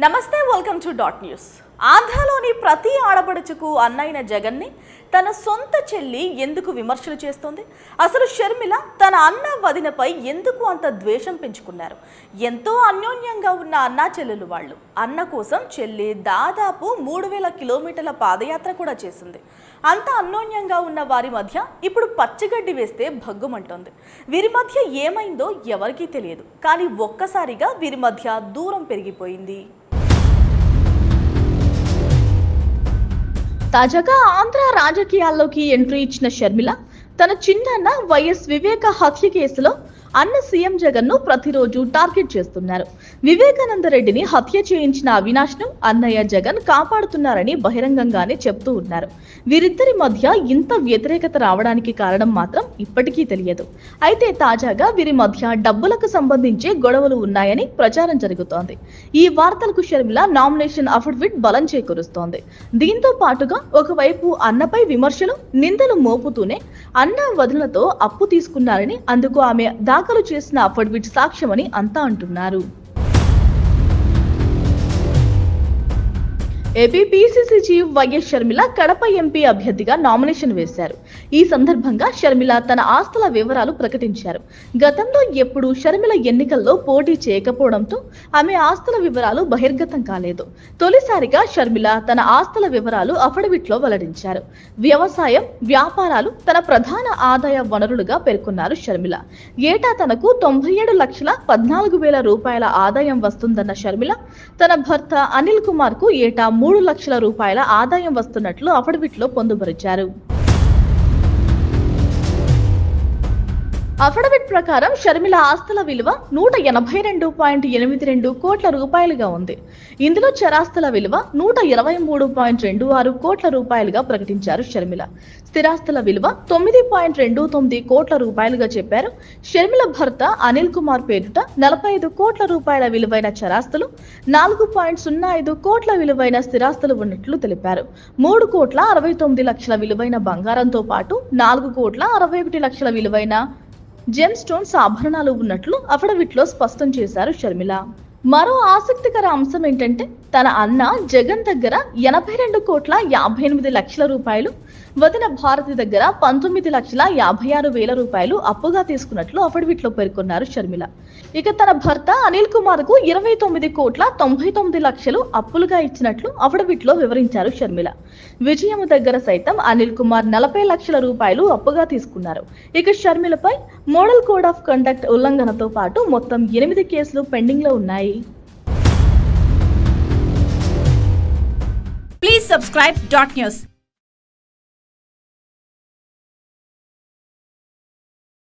నమస్తే, welcome to dot news. ఆంధ్రలోని ప్రతి ఆడపడుచుకు అన్నైన జగన్ని తన సొంత చెల్లి ఎందుకు విమర్శలు చేస్తోంది? అసలు షర్మిల తన అన్న వదినపై ఎందుకు అంత ద్వేషం పెంచుకున్నారు? ఎంతో అన్యోన్యంగా ఉన్న అన్నా చెల్లెలు వాళ్ళు. అన్న కోసం చెల్లి దాదాపు 3000 కిలోమీటర్ల పాదయాత్ర కూడా చేసింది. అంత అన్యోన్యంగా ఉన్న వారి మధ్య ఇప్పుడు పచ్చిగడ్డి వేస్తే భగ్గుమంటోంది. వీరి మధ్య ఏమైందో ఎవరికీ తెలియదు, కానీ ఒక్కసారిగా వీరి మధ్య దూరం పెరిగిపోయింది. తాజాగా ఆంధ్ర రాజకీయాల్లోకి ఎంట్రీ ఇచ్చిన షర్మిల తన చిన్నాన్న వైఎస్ వివేక హత్య కేసులో అన్న సీఎం జగన్ ను ప్రతిరోజు టార్గెట్ చేస్తున్నారు. వివేకానంద రెడ్డిని హత్య చేయించిన అవినాష్ ను అన్నయ్య జగన్ కాపాడుతున్నారని బహిరంగంగానే చెప్తూ ఉన్నారు. వీరిద్దరి మధ్య ఇంత వ్యతిరేకత రావడానికి కారణం మాత్రం ఇప్పటికీ తెలియదు. అయితే తాజాగా వీరి మధ్య డబ్బులకు సంబంధించి గొడవలు ఉన్నాయని ప్రచారం జరుగుతోంది. ఈ వార్తలకు షర్మిల నామినేషన్ అఫిడవిట్ బలం చేకూరుస్తోంది. దీంతో పాటుగా ఒకవైపు అన్నపై విమర్శలు, నిందలు మోపుతూనే అన్న వదినలతో అప్పు తీసుకున్నారని, అందుకు ఆమె దాఖలు చేసిన అఫిడవిట్ సాక్ష్యమని అంతా అంటున్నారు. AP PCC chief YS Sharmila Kadapa MP అభ్యర్థిగా నామినేషన్ వేశారు. ఈ సందర్భంగా షర్మిల తన ఆస్తుల వివరాలు ప్రకటించారు. గతంలో ఎప్పుడూ షర్మిల ఎన్నికల్లో పోటీ చేయకపోవడంతో ఆమె ఆస్తుల వివరాలు బహిర్గతం కాలేదు. తొలిసారిగా షర్మిల తన ఆస్తుల వివరాలు అఫిడవిట్ లో వెల్లడించారు. వ్యవసాయం, వ్యాపారాలు తన ప్రధాన ఆదాయ వనరులుగా పేర్కొన్నారు షర్మిల. ఏటా తనకు 97,14,000 రూపాయల ఆదాయం వస్తుందన్న షర్మిల తన భర్త అనిల్ కుమార్ కు ఏటా 3 లక్షల రూపాయల ఆదాయం వస్తున్నట్లు అఫిడవిట్ లో పొందుపరిచారు. అఫిడవిట్ ప్రకారం షర్మిల ఆస్తుల విలువ 182.82 కోట్ల రూపాయలుగా ఉంది. ఇందులో చరాస్తుల విలువ 123.26 కోట్ల రూపాయలుగా ప్రకటించారు షర్మిల. స్థిరాస్తుల విలువ 9.29 కోట్ల రూపాయలుగా చెప్పారు. షర్మిల భర్త అనిల్ కుమార్ పేరిట 45 కోట్ల రూపాయల విలువైన చరాస్తులు, 4.05 కోట్ల విలువైన స్థిరాస్తులు ఉన్నట్లు తెలిపారు. 3 కోట్ల 69 లక్షల విలువైన బంగారంతో పాటు 4 కోట్ల 61 లక్షల విలువైన జెమ్ స్టోన్స్ ఆభరణాలు ఉన్నట్లు అఫిడవిట్ లో స్పష్టం చేశారు షర్మిల. మరో ఆసక్తికర అంశం ఏంటంటే తన అన్న జగన్ దగ్గర 82 కోట్ల 58 లక్షల రూపాయలు, వదిన భారతి దగ్గర 19,56,000 రూపాయలు అప్పుగా తీసుకున్నట్లు అఫిడవిట్ లో పేర్కొన్నారు షర్మిల. ఇక తన భర్త అనిల్ కుమార్ కు 29 కోట్ల 99 లక్షలు అప్పులుగా ఇచ్చినట్లు అఫిడవిట్ లో వివరించారు షర్మిల. విజయం దగ్గర సైతం అనిల్ కుమార్ 40 లక్షల రూపాయలు అప్పుగా తీసుకున్నారు. ఇక షర్మిలపై మోడల్ కోడ్ ఆఫ్ కండక్ట్ ఉల్లంఘనతో పాటు మొత్తం 8 కేసులు పెండింగ్ లో ఉన్నాయి. Please subscribe Dot News.